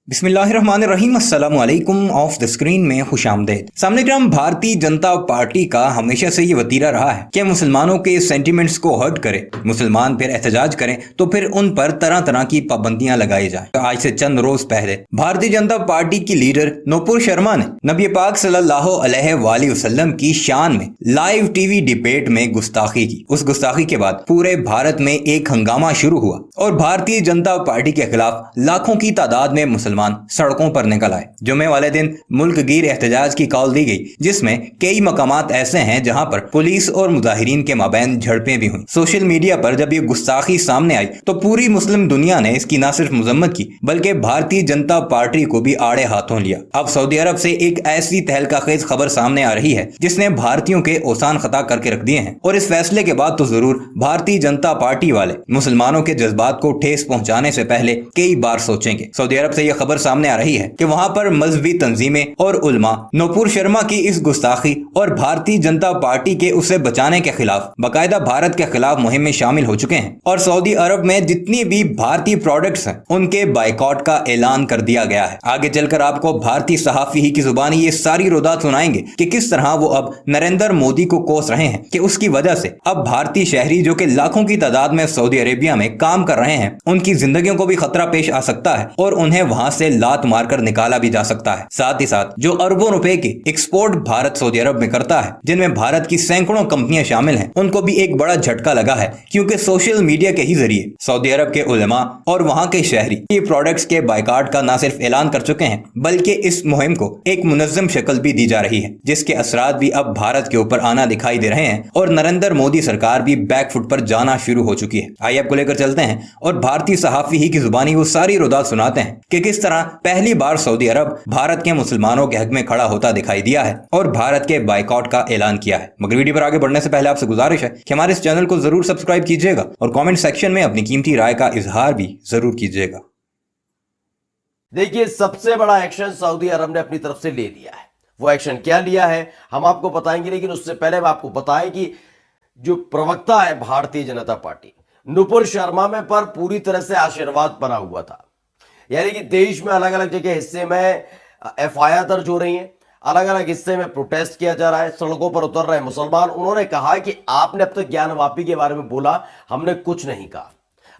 बिस्मिल्लाहिर्रहमानिर्रहीम अस्सलाम वालेकुम। ऑफ द स्क्रीन में खुशामदीद। सामने भारतीय जनता पार्टी का हमेशा से ये वतीरा रहा है कि मुसलमानों के सेंटिमेंट्स को हर्ट करे, मुसलमान फिर एहतजाज करें तो फिर उन पर तरह तरह की पाबंदियां लगाई जाए। तो आज से चंद रोज पहले भारतीय जनता पार्टी की लीडर नूपुर शर्मा ने नबी पाक सल्लल्लाहु अलैहि वसल्लम की शान में लाइव टीवी डिबेट में गुस्ताखी की। उस गुस्ताखी के बाद पूरे भारत में एक हंगामा शुरू हुआ और भारतीय जनता पार्टी के खिलाफ लाखों की तादाद में मुसलमान सड़कों पर निकल आए। जुमे वाले दिन मुल्क गिर एहतजाज की कॉल दी गई, जिसमें कई मकामात ऐसे हैं जहां पर पुलिस और मुजाहिरीन के माबैन झड़पें भी हुई। सोशल मीडिया पर जब ये गुस्ताखी सामने आई तो पूरी मुस्लिम दुनिया ने इसकी न सिर्फ मजम्मत की बल्कि भारतीय जनता पार्टी को भी आड़े हाथों लिया। अब सऊदी अरब से एक ऐसी तहलकाखेज खबर सामने आ रही है जिसने भारतीयों के औसान खता करके रख दिए हैं, और इस फैसले के बाद तो जरूर भारतीय जनता पार्टी वाले मुसलमानों के जज्बात को ठेस पहुंचाने से पहले कई बार सोचेंगे। सऊदी अरब से यह खबर सामने आ रही है कि वहां पर मजहबी तंजीमें और उलमा नूपुर शर्मा की इस गुस्ताखी और भारतीय जनता पार्टी के उसे बचाने के खिलाफ बाकायदा भारत के खिलाफ मुहिम में शामिल हो चुके हैं, और सऊदी अरब में जितनी भी भारतीय प्रोडक्ट्स हैं उनके बाइकआउट का ऐलान कर दिया गया है। आगे चलकर आपको भारतीय सहाफी ही की जुबानी ये सारी रोदात सुनाएंगे कि किस तरह वो अब नरेंद्र मोदी को कोस रहे हैं कि उसकी वजह से अब भारतीय शहरी जो कि लाखों की तादाद में सऊदी अरेबिया में काम कर रहे हैं उनकी जिंदगियों को भी खतरा पेश आ सकता है और उन्हें वहां से लात मारकर निकाला भी जा सकता है। साथ ही साथ जो अरबों रुपए की एक्सपोर्ट भारत सऊदी अरब में करता है, जिनमें भारत की सैकड़ों कंपनियां शामिल हैं, उनको भी एक बड़ा झटका लगा है, क्योंकि सोशल मीडिया के ही जरिए सऊदी अरब के उलमा और वहां के शहरी ये प्रोडक्ट्स के बाइकाट का न सिर्फ ऐलान कर चुके हैं बल्कि इस मुहिम को एक मुनज़्ज़म शक्ल भी दी जा रही है, जिसके असरात भी अब भारत के ऊपर आना दिखाई दे रहे हैं और नरेंद्र मोदी सरकार भी बैकफुट पर जाना शुरू हो चुकी है। आइए आपको लेकर चलते हैं और भारतीय सहाफी ही की जुबानी वो सारी रोदात सुनाते हैं कि किस तरह पहली बार सऊदी अरब भारत के मुसलमानों के हक में खड़ा होता दिखाई दिया है और भारत के बाइकआउट का ऐलान किया है। मगर वीडियो पर आगे बढ़ने से पहले आपसे गुजारिश है कि हमारे इस चैनल को जरूर सब्सक्राइब कीजिएगा और कमेंट सेक्शन में अपनी कीमती राय का इजहार भी जरूर कीजिएगा। देखिए, सबसे बड़ा एक्शन सऊदी अरब ने अपनी तरफ से ले लिया है। वो एक्शन क्या लिया है हम आपको बताएंगे, लेकिन उससे पहले मैं आपको बताएं कि जो प्रवक्ता है भारतीय जनता पार्टी नूपुर शर्मा में पर पूरी तरह से आशीर्वाद बना हुआ था। यानी कि देश में अलग अलग जगह हिस्से में एफआईआर दर्ज हो रही है, अलग अलग हिस्से में प्रोटेस्ट किया जा रहा है, सड़कों पर उतर रहे हैं मुसलमान। उन्होंने कहा कि आपने अब तक ज्ञानवापी के बारे में बोला, हमने कुछ नहीं कहा।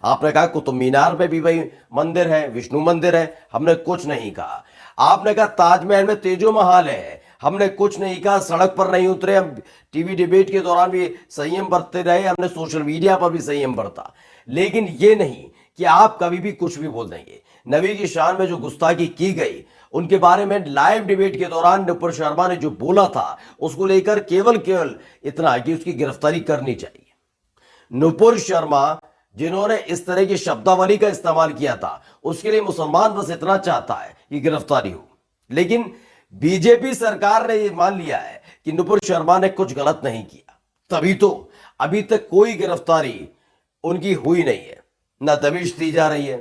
आपने कहा कुतुब मीनार में भी वही मंदिर है, विष्णु मंदिर है, हमने कुछ नहीं कहा। आपने कहा ताजमहल में तेजो महल है, हमने कुछ नहीं कहा। सड़क पर नहीं उतरे, हम टीवी डिबेट के दौरान भी संयम बरतते रहे, हमने सोशल मीडिया पर भी संयम बरता, लेकिन ये नहीं कि आप कभी भी कुछ भी बोल देंगे। नबी की शान में जो गुस्ताखी की गई उनके बारे में लाइव डिबेट के दौरान नूपुर शर्मा ने जो बोला था उसको लेकर केवल इतना कि उसकी गिरफ्तारी करनी चाहिए। नूपुर शर्मा जिन्होंने इस तरह की शब्दावली का इस्तेमाल किया था उसके लिए मुसलमान बस इतना चाहता है कि गिरफ्तारी हो, लेकिन बीजेपी सरकार ने यह मान लिया है कि नूपुर शर्मा ने कुछ गलत नहीं किया, तभी तो अभी तक कोई गिरफ्तारी उनकी हुई नहीं है, न दबिश दी जा रही है।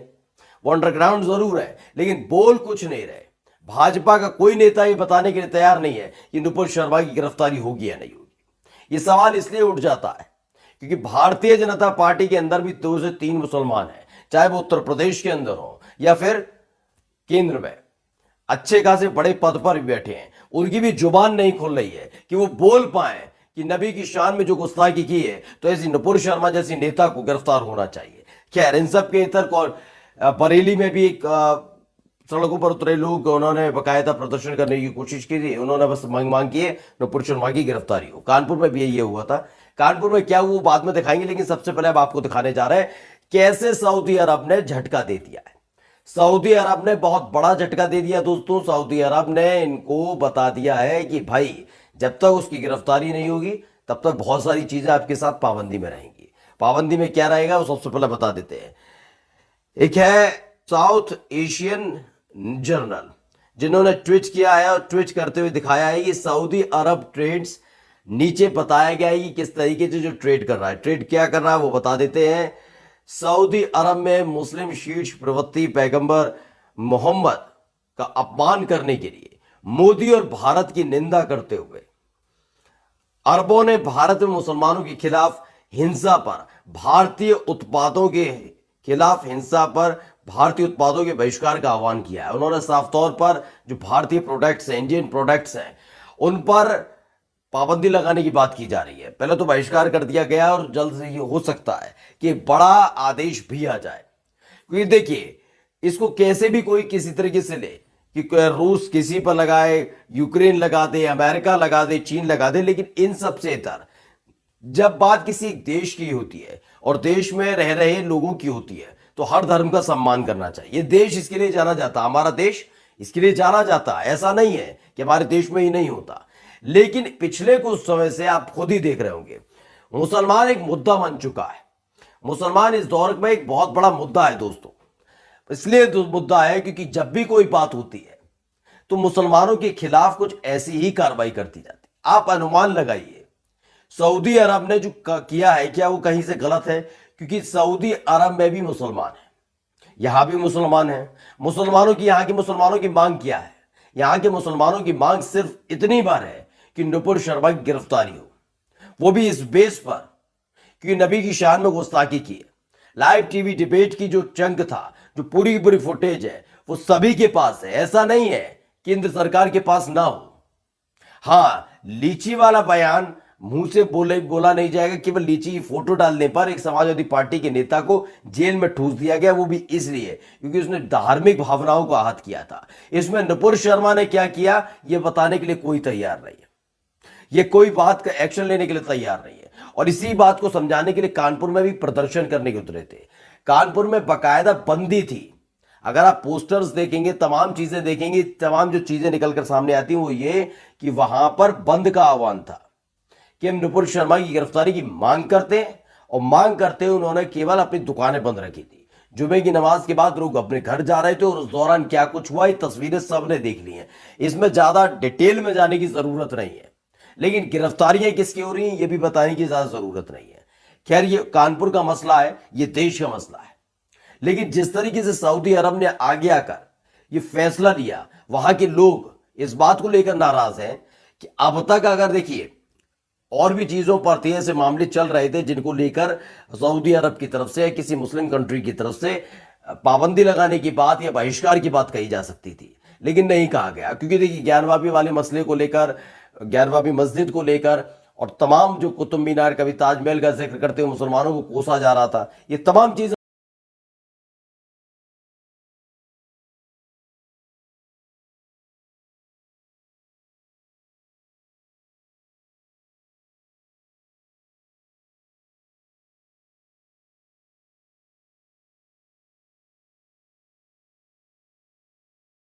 वो अंडरग्राउंड जरूर है लेकिन बोल कुछ नहीं रहे। भाजपा का कोई नेता ये बताने के लिए तैयार नहीं है कि नूपुर शर्मा की गिरफ्तारी होगी या नहीं होगी। ये सवाल इसलिए उठ जाता है क्योंकि भारतीय जनता पार्टी के अंदर भी 2 से 3 मुसलमान हैं, चाहे वो उत्तर प्रदेश के अंदर हो या फिर केंद्र में अच्छे खासे बड़े पद पर भी बैठे हैं। उनकी भी जुबान नहीं खुल रही है कि वो बोल पाए कि नबी की शान में जो गुस्ताखी की है तो ऐसी नूपुर शर्मा जैसी नेता को गिरफ्तार होना चाहिए। खैर, इन सब के इतर को बरेली में भी एक सड़कों पर उतरे लोग, उन्होंने बाकायदा प्रदर्शन करने की कोशिश की थी। उन्होंने बस मांग की है नूपुर शर्मा की गिरफ्तारी हो। कानपुर में भी यही हुआ था। कानपुर में क्या हुआ बाद में दिखाएंगे, लेकिन सबसे पहले अब आपको दिखाने जा रहे हैं कैसे सऊदी अरब ने झटका दे दिया है। सऊदी अरब ने बहुत बड़ा झटका दे दिया दोस्तों। सऊदी अरब ने इनको बता दिया है कि भाई जब तक उसकी गिरफ्तारी नहीं होगी तब तक बहुत सारी चीजें आपके साथ पाबंदी में रहेंगी। पाबंदी में क्या रहेगा वो सबसे पहले बता देते हैं। एक है साउथ एशियन जर्नल, जिन्होंने ट्वीट किया है और ट्वीट करते हुए दिखाया है कि सऊदी अरब ट्रेड्स, नीचे बताया गया है कि किस तरीके से जो ट्रेड कर रहा है, ट्रेड क्या कर रहा है वो बता देते हैं। सऊदी अरब में मुस्लिम शीर्ष प्रवक्ता पैगंबर मोहम्मद का अपमान करने के लिए मोदी और भारत की निंदा करते हुए अरबों ने भारत में मुसलमानों के खिलाफ हिंसा पर, भारतीय उत्पादों के खिलाफ हिंसा पर भारतीय उत्पादों के बहिष्कार का आह्वान किया है। उन्होंने साफ तौर पर जो भारतीय प्रोडक्ट्स हैं, इंडियन प्रोडक्ट्स हैं, उन पर पाबंदी लगाने की बात की जा रही है। पहले तो बहिष्कार कर दिया गया और जल्द से ये हो सकता है कि एक बड़ा आदेश भी आ जाए, क्योंकि देखिए इसको कैसे भी कोई किसी तरीके से ले कि रूस किसी पर लगाए, यूक्रेन लगा दे, अमेरिका लगा दे, चीन लगा दे, लेकिन इन सबसे इतर जब बात किसी देश की होती है और देश में रह रहे लोगों की होती है तो हर धर्म का सम्मान करना चाहिए। देश इसके लिए जाना जाता है, हमारा देश इसके लिए जाना जाता है। ऐसा नहीं है कि हमारे देश में ही नहीं होता, लेकिन पिछले कुछ समय से आप खुद ही देख रहे होंगे मुसलमान एक मुद्दा बन चुका है। मुसलमान इस दौर में एक बहुत बड़ा मुद्दा है दोस्तों। इसलिए मुद्दा है क्योंकि जब भी कोई बात होती है तो मुसलमानों के खिलाफ कुछ ऐसी ही कार्रवाई करती जाती। आप अनुमान लगाइए सऊदी अरब ने जो किया है, क्या वो कहीं से गलत है? क्योंकि सऊदी अरब में भी मुसलमान है, यहां भी मुसलमान है। मुसलमानों की, यहां के मुसलमानों की मांग क्या है? यहां के मुसलमानों की मांग सिर्फ इतनी बार है कि नुपुर शर्मा की गिरफ्तारी हो, वो भी इस बेस पर कि नबी की शान में गुस्ताखी की है। लाइव टीवी डिबेट की जो चंक था, जो पूरी की पूरी फुटेज है, वो सभी के पास है। ऐसा नहीं है केंद्र सरकार के पास ना हो। हाँ, लीची वाला बयान मुंह से बोला नहीं जाएगा। केवल लीची की फोटो डालने पर एक समाजवादी पार्टी के नेता को जेल में ठूस दिया गया, वो भी इसलिए क्योंकि उसने धार्मिक भावनाओं को आहत किया था। इसमें नुपुर शर्मा ने क्या किया ये बताने के लिए कोई तैयार नहीं है, ये कोई बात का एक्शन लेने के लिए तैयार नहीं है। और इसी बात को समझाने के लिए कानपुर में भी प्रदर्शन करने के उतरे थे। कानपुर में बाकायदा बंदी थी। अगर आप पोस्टर्स देखेंगे, तमाम चीजें देखेंगे, तमाम जो चीजें निकलकर सामने आती हैं वो ये कि वहां पर बंद का आह्वान था कि हम नुपुर शर्मा की गिरफ्तारी की मांग करते हैं। और मांग करते हुए उन्होंने केवल अपनी दुकानें बंद रखी थी। जुमे की नमाज के बाद लोग अपने घर जा रहे थे और उस दौरान क्या कुछ हुआ ये तस्वीरें सबने देख ली हैं। इसमें ज्यादा डिटेल में जाने की जरूरत नहीं है, लेकिन गिरफ्तारियां किसकी हो रही हैं ये भी बताने की ज्यादा जरूरत नहीं है। खैर, ये कानपुर का मसला है, ये देश का मसला है। लेकिन जिस तरीके से सऊदी अरब ने आगे आकर ये फैसला लिया, वहां के लोग इस बात को लेकर नाराज हैं कि अब तक अगर देखिए और भी चीजों पर थे, ऐसे मामले चल रहे थे जिनको लेकर सऊदी अरब की तरफ से, किसी मुस्लिम कंट्री की तरफ से पाबंदी लगाने की बात या बहिष्कार की बात कही जा सकती थी, लेकिन नहीं कहा गया। क्योंकि देखिए ज्ञानवापी वाले मसले को लेकर, ज्ञानवापी मस्जिद को लेकर और तमाम जो कुतुब मीनार, कभी ताजमहल का जिक्र करते हुए मुसलमानों को कोसा जा रहा था, ये तमाम चीजें